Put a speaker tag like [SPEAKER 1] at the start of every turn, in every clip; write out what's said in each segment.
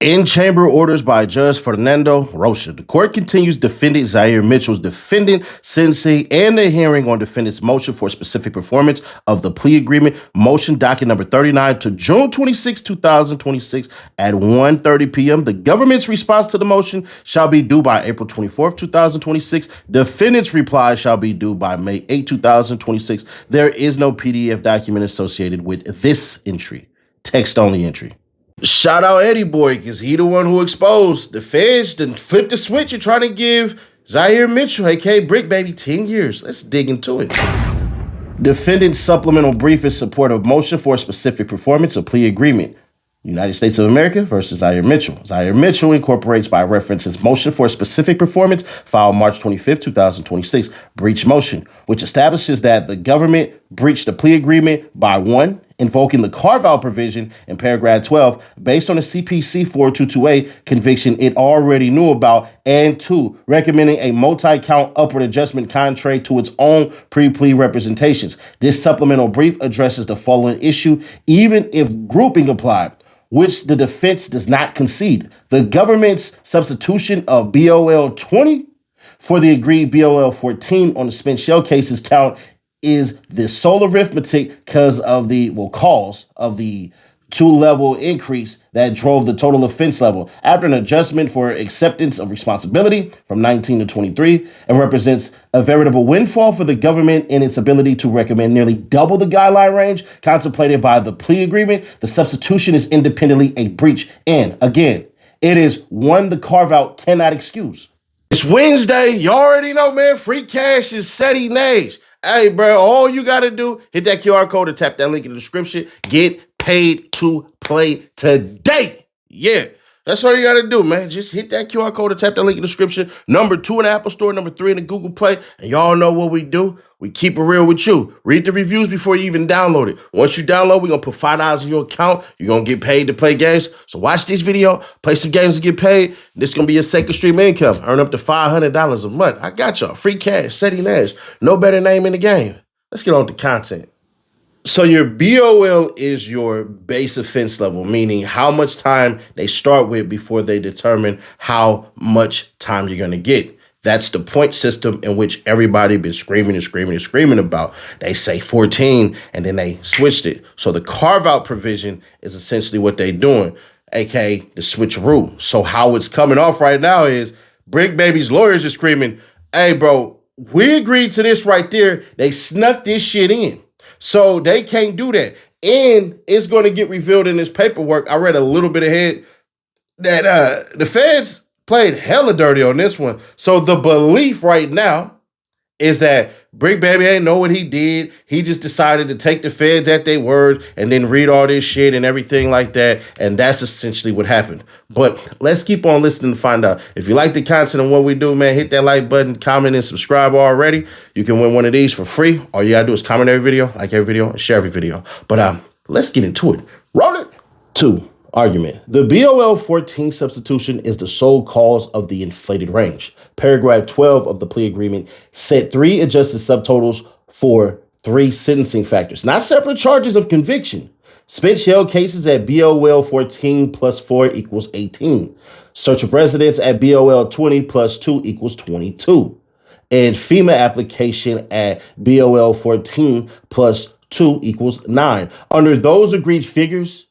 [SPEAKER 1] In chamber orders by Judge Fernando Rocha, the court continues defendant Zaire Mitchell's defendant sentencing and the hearing on defendant's motion for specific performance of the plea agreement, motion docket number 39 to June 26, 2026 at 1:30 p.m. The government's response to the motion shall be due by April 24th, 2026. Defendant's reply shall be due by May 8, 2026. There is no PDF document associated with this entry. Text-only entry. Shout out Eddie Boy, because he the one who exposed the feds, then flipped the switch and trying to give Zaire Mitchell, aka Bricc Baby, 10 years. Let's dig into it. Defendant's supplemental brief in support of motion for specific performance of plea agreement. United States of America versus Zaire Mitchell. Zaire Mitchell incorporates by reference his motion for specific performance filed March 25th, 2026, breach motion, which establishes that the government breached the plea agreement by 1, invoking the carve-out provision in paragraph 12 based on a CPC 422A conviction it already knew about, and 2, recommending a multi-count upward adjustment contrary to its own pre-plea representations. This supplemental brief addresses the following issue, even if grouping applied, which the defense does not concede. The government's substitution of BOL 20 for the agreed BOL 14 on the spent shell cases count is the sole arithmetic cause of the 2-level increase that drove the total offense level after an adjustment for acceptance of responsibility from 19 to 23, and represents a veritable windfall for the government in its ability to recommend nearly double the guideline range contemplated by the plea agreement. The substitution is independently a breach, and again, it is one the carve-out cannot excuse. It's Wednesday. You already know, man. Free cash is Ceddy, Nash. Hey, bro, all you got to do, hit that QR code and tap that link in the description. Get paid to play today. Yeah, that's all you got to do, man. Just hit that QR code and tap that link in the description. Number 2 in the Apple Store, number 3 in the Google Play. And y'all know what we do. We keep it real with you. Read the reviews before you even download it. Once you download, we're going to put $5 in your account. You're going to get paid to play games. So watch this video, play some games to get paid. This is going to be your second stream income. Earn up to $500 a month. I got y'all. Free cash, Ceddy Nash. No better name in the game. Let's get on to content. So your BOL is your base offense level, meaning how much time they start with before they determine how much time you're going to get. That's the point system in which everybody been screaming about. They say 14, and then they switched it. So the carve-out provision is essentially what they're doing, aka the switcheroo. So how it's coming off right now is Bricc Baby's lawyers are screaming, hey, bro, we agreed to this right there. They snuck this shit in. So they can't do that. And it's going to get revealed in this paperwork. I read a little bit ahead that the feds played hella dirty on this one. So the belief right now is that Bricc Baby ain't know what he did. He just decided to take the feds at their word and then read all this shit and everything like that. And that's essentially what happened. But let's keep on listening to find out. If you like the content and what we do, man, hit that like button, comment, and subscribe already. You can win one of these for free. All you gotta do is comment every video, like every video, and share every video. But let's get into it. Roll it. 2. Argument. The BOL 14 substitution is the sole cause of the inflated range. Paragraph 12 of the plea agreement set 3 adjusted subtotals for 3 sentencing factors, not separate charges of conviction. Spent shell cases at BOL 14 plus 4 equals 18. Search of residence at BOL 20 plus 2 equals 22. And FEMA application at BOL 14 plus 2 equals 9. Under those agreed figures,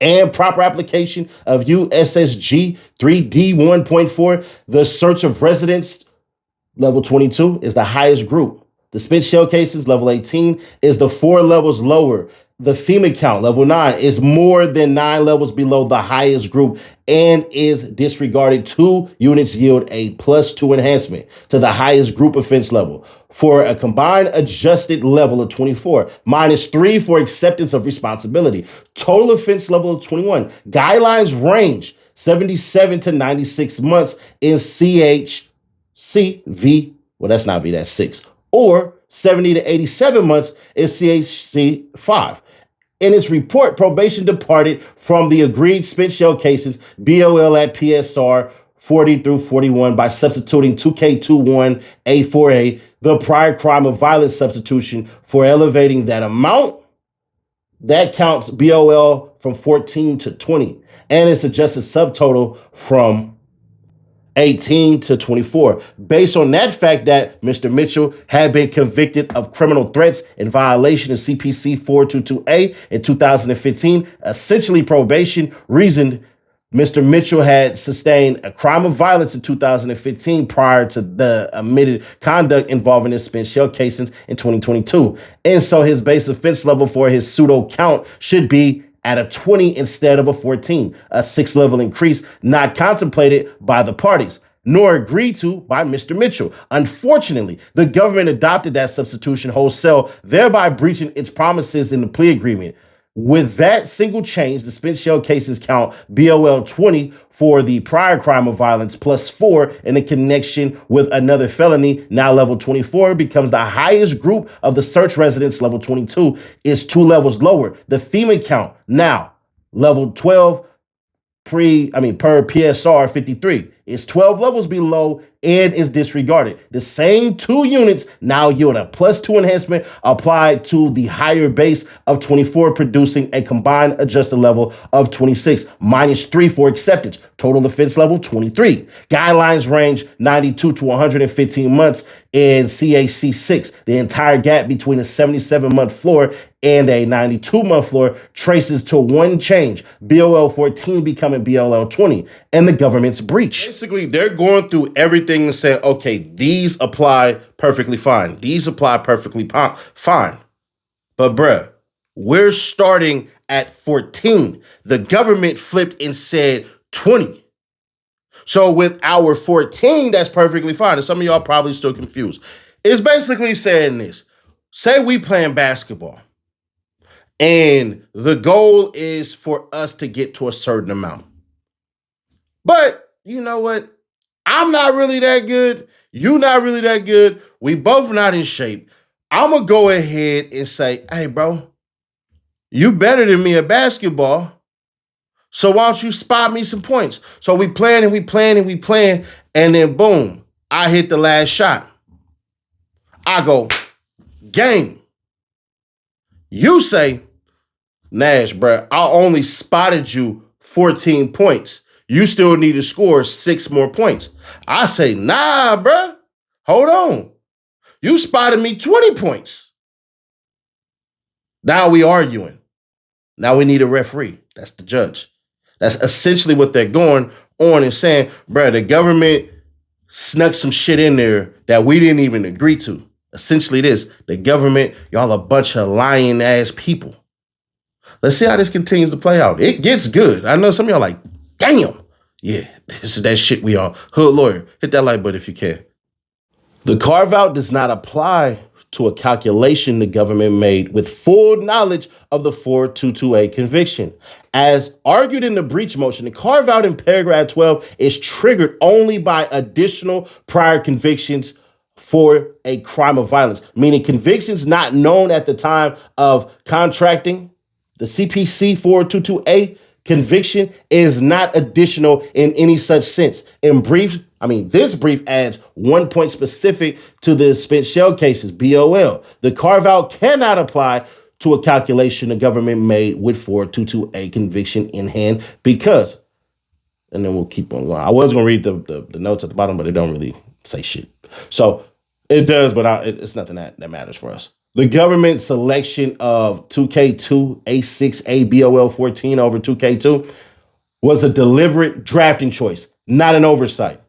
[SPEAKER 1] and proper application of USSG 3D 1.4, the search of residence level 22 is the highest group. The spent shell cases level 18 is the 4 levels lower. The FEMA count level 9 is more than 9 levels below the highest group and is disregarded. 2 units yield a +2 enhancement to the highest group offense level for a combined adjusted level of 24, -3 for acceptance of responsibility. Total offense level of 21. Guidelines range 77 to 96 months in CHCV. Well, that's not V, that's 6. Or 70 to 87 months in CHC 5. In its report, probation departed from the agreed spent shell cases BOL at PSR 40 through 41 by substituting 2K21A4A, the prior crime of violence substitution, for elevating that amount. That counts BOL from 14 to 20 and its adjusted subtotal from 18 to 24, based on that fact that Mr. Mitchell had been convicted of criminal threats in violation of CPC 422A in 2015. Essentially, probation reasoned Mr. Mitchell had sustained a crime of violence in 2015 prior to the admitted conduct involving his spent shell casings in 2022. And so his base offense level for his pseudo count should be at a 20 instead of a 14, a 6-level increase not contemplated by the parties, nor agreed to by Mr. Mitchell. Unfortunately, the government adopted that substitution wholesale, thereby breaching its promises in the plea agreement. With that single change, the spent shell cases count BOL 20 for the prior crime of violence plus 4 in a connection with another felony. Now level 24 becomes the highest group of the search residents. Level 22 is 2 levels lower. The FEMA count now level 12 per PSR 53 is 12 levels below and is disregarded. The same 2 units now yield a +2 enhancement applied to the higher base of 24, producing a combined adjusted level of 26, -3 for acceptance. Total offense level 23. Guidelines range 92 to 115 months in CAC 6. The entire gap between a 77-month floor and a 92-month floor traces to one change, BOL 14 becoming BOL 20, and the government's breach. Basically, they're going through everything and saying, okay, these apply perfectly fine. These apply perfectly fine. But bruh, we're starting at 14. The government flipped and said 20. So with our 14, that's perfectly fine. And some of y'all probably still confused. It's basically saying this. Say we playing basketball. And the goal is for us to get to a certain amount. But you know what? I'm not really that good. You're not really that good. We both not in shape. I'm going to go ahead and say, hey, bro, you better than me at basketball. So why don't you spot me some points? So we playing and we playing and we playing. And then boom, I hit the last shot. I go, game. You say, Nash, bro, I only spotted you 14 points. You still need to score 6 more points. I say, nah, bro, hold on. You spotted me 20 points. Now we arguing. Now we need a referee. That's the judge. That's essentially what they're going on and saying, bro, the government snuck some shit in there that we didn't even agree to. Essentially this, the government, y'all a bunch of lying ass people. Let's see how this continues to play out. It gets good. I know some of y'all like, damn. Yeah, this is that shit we all. Hood lawyer, hit that like button if you can. The carve-out does not apply to a calculation the government made with full knowledge of the 422A conviction. As argued in the breach motion, the carve-out in paragraph 12 is triggered only by additional prior convictions for a crime of violence, meaning convictions not known at the time of contracting. The CPC 422A conviction is not additional in any such sense. This brief adds 1 point specific to the spent shell cases, BOL. The carve-out cannot apply to a calculation the government made with 422A conviction in hand because, and then we'll keep on going. I was going to read the notes at the bottom, but it don't really say shit. So it does, but it's nothing that matters for us. The government selection of 2K2 A6A BOL 14 over 2K2 was a deliberate drafting choice, not an oversight.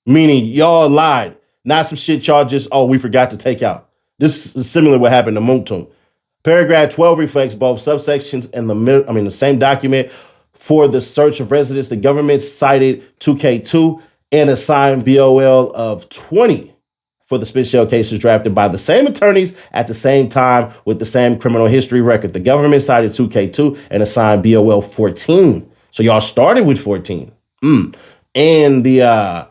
[SPEAKER 1] Meaning y'all lied, not some shit y'all just, we forgot to take out. This is similar to what happened to Moontoon. Paragraph 12 reflects both subsections and the same document. For the search of residents, the government cited 2K2 and assigned BOL of 20 for the spent shell cases drafted by the same attorneys at the same time with the same criminal history record. The government cited 2K2 and assigned BOL 14. So y'all started with 14. And the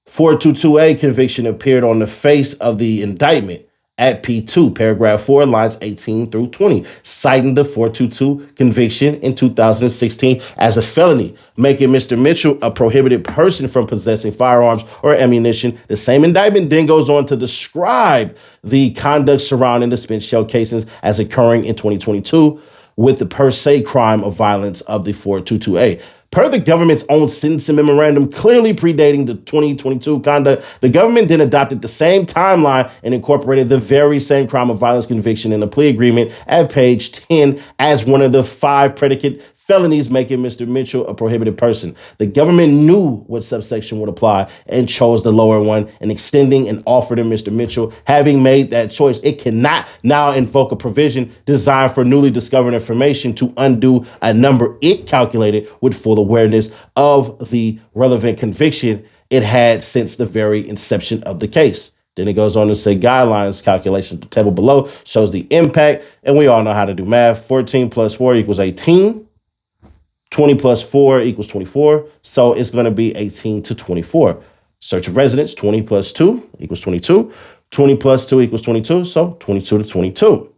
[SPEAKER 1] 422A conviction appeared on the face of the indictment at P2, paragraph 4, lines 18 through 20, citing the 422 conviction in 2016 as a felony, making Mr. Mitchell a prohibited person from possessing firearms or ammunition. The same indictment then goes on to describe the conduct surrounding the spent shell casings as occurring in 2022 with the per se crime of violence of the 422A. Per the government's own sentencing memorandum, clearly predating the 2022 conduct, the government then adopted the same timeline and incorporated the very same crime of violence conviction in the plea agreement at page 10 as one of the 5 predicate felonies making Mr. Mitchell a prohibited person. The government knew what subsection would apply and chose the lower one and extending an offer to Mr. Mitchell. Having made that choice, it cannot now invoke a provision designed for newly discovered information to undo a number it calculated with full awareness of the relevant conviction it had since the very inception of the case. Then it goes on to say guidelines calculations. The table below shows the impact, and we all know how to do math. 14 plus 4 equals 18. 20 plus 4 equals 24. So it's going to be 18 to 24. Search of residence, 20 plus 2 equals 22. 20 plus 2 equals 22. So 22 to 22.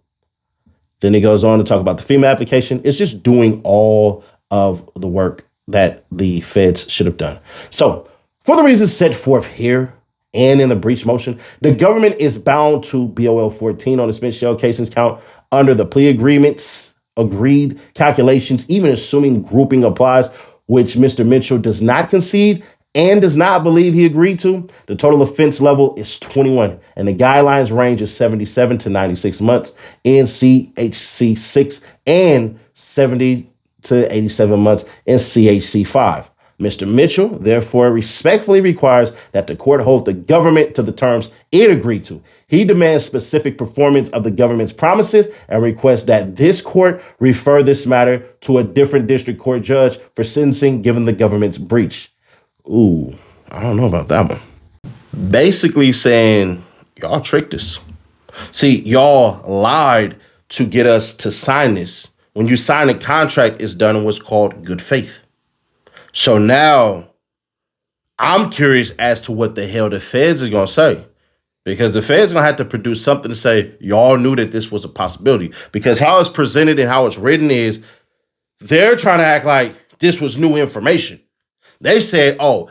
[SPEAKER 1] Then he goes on to talk about the FEMA application. It's just doing all of the work that the feds should have done. So for the reasons set forth here and in the breach motion, the government is bound to BOL 14 on the Smith Shell cases count under the plea agreements agreed calculations, even assuming grouping applies, which Mr. Mitchell does not concede and does not believe he agreed to. The total offense level is 21, and the guidelines range is 77 to 96 months in CHC 6 and 70 to 87 months in CHC 5. Mr. Mitchell, therefore, respectfully requires that the court hold the government to the terms it agreed to. He demands specific performance of the government's promises and requests that this court refer this matter to a different district court judge for sentencing given the government's breach. Ooh, I don't know about that one. Basically saying, y'all tricked us. See, y'all lied to get us to sign this. When you sign a contract, it's done in what's called good faith. So now I'm curious as to what the hell the feds are going to say, because the feds are going to have to produce something to say, y'all knew that this was a possibility, because how it's presented and how it's written is they're trying to act like this was new information. They said, oh,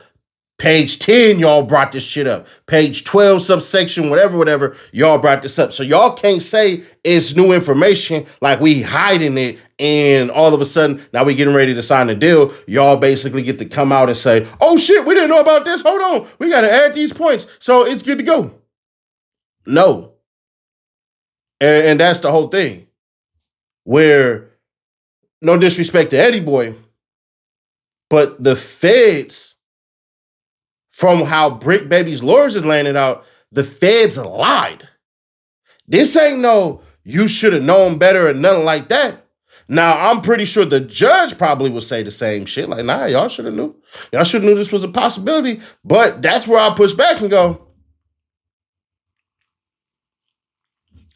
[SPEAKER 1] page 10, y'all brought this shit up. Page 12, subsection, whatever, y'all brought this up. So y'all can't say it's new information like we hiding it and all of a sudden now we getting ready to sign the deal. Y'all basically get to come out and say, oh shit, we didn't know about this. Hold on. We got to add these points. So it's good to go. No. And that's the whole thing. Where, no disrespect to Eddie Boy, but the feds, from how Bricc Baby's lawyers is laying it out, the feds lied. This ain't no, you should have known better or nothing like that. Now, I'm pretty sure the judge probably would say the same shit. Like, nah, y'all should have knew. Y'all should have knew this was a possibility. But that's where I push back and go,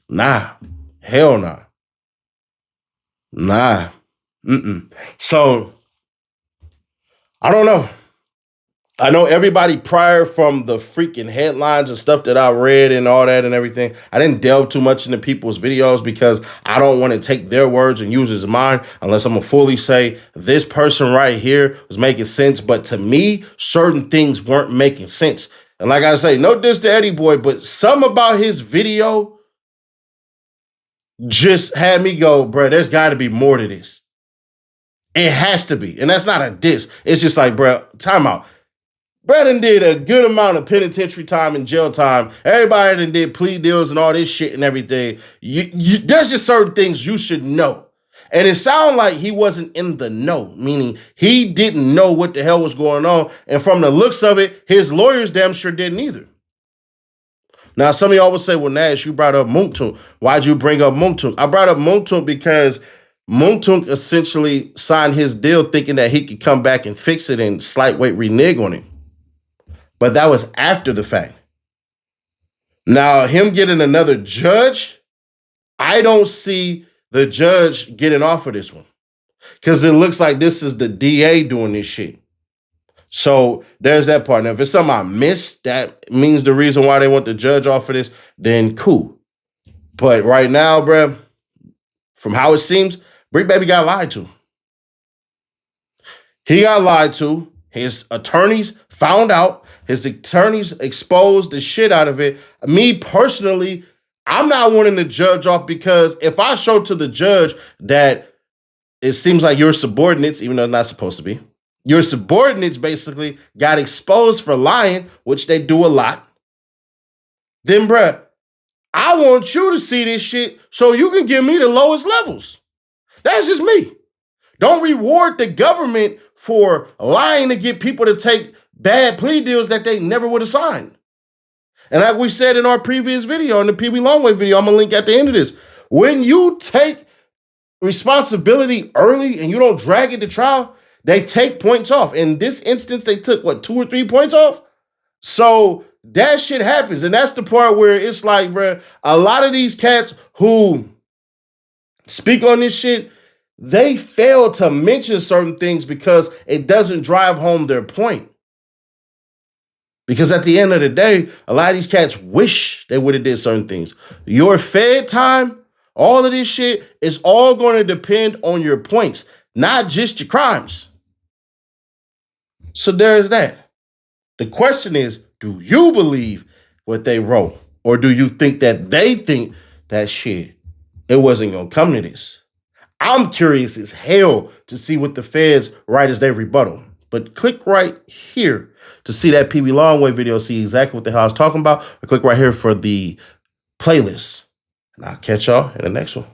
[SPEAKER 1] nah, hell nah. Nah. So, I don't know. I know everybody prior from the freaking headlines and stuff that I read and all that and everything, I didn't delve too much into people's videos because I don't want to take their words and use it as mine unless I'm going to fully say this person right here was making sense. But to me, certain things weren't making sense. And like I say, no diss to Eddie Boy, but something about his video just had me go, bro, there's got to be more to this. It has to be. And that's not a diss. It's just like, bro, time out. Brandon did a good amount of penitentiary time and jail time. Everybody that did plea deals and all this shit and everything. There's just certain things you should know. And it sounded like he wasn't in the know, meaning he didn't know what the hell was going on. And from the looks of it, his lawyers damn sure didn't either. Now, some of y'all will say, well, Nash, you brought up Moontung. Why'd you bring up Moontung? I brought up Moontung because Moontung essentially signed his deal thinking that he could come back and fix it and slight weight renege on him. But that was after the fact. Now, him getting another judge, I don't see the judge getting off of this one. Because it looks like this is the DA doing this shit. So there's that part. Now, if it's something I missed, that means the reason why they want the judge off of this, then cool. But right now, bruh, from how it seems, Bricc Baby got lied to. He got lied to. His attorneys found out. His attorneys exposed the shit out of it. Me personally, I'm not wanting the judge off because if I show to the judge that it seems like you're subordinates, even though it's not supposed to be, Your subordinates basically got exposed for lying, which they do a lot. Then, bruh, I want you to see this shit so you can give me the lowest levels. That's just me. Don't reward the government for lying to get people to take bad plea deals that they never would have signed. And like we said in our previous video, in the PB Longway video, I'm going to link at the end of this. When you take responsibility early and you don't drag it to trial, they take points off. In this instance, they took, 2 or 3 points off? So that shit happens. And that's the part where it's like, bruh, a lot of these cats who speak on this shit, they fail to mention certain things because it doesn't drive home their point. Because at the end of the day, a lot of these cats wish they would have did certain things. Your Fed time, all of this shit is all going to depend on your points, not just your crimes. So there's that. The question is, do you believe what they wrote? Or do you think that they think that shit, it wasn't going to come to this? I'm curious as hell to see what the feds write as they rebuttal. But click right here to see that PB Longway video, see exactly what the hell I was talking about. Or click right here for the playlist. And I'll catch y'all in the next one.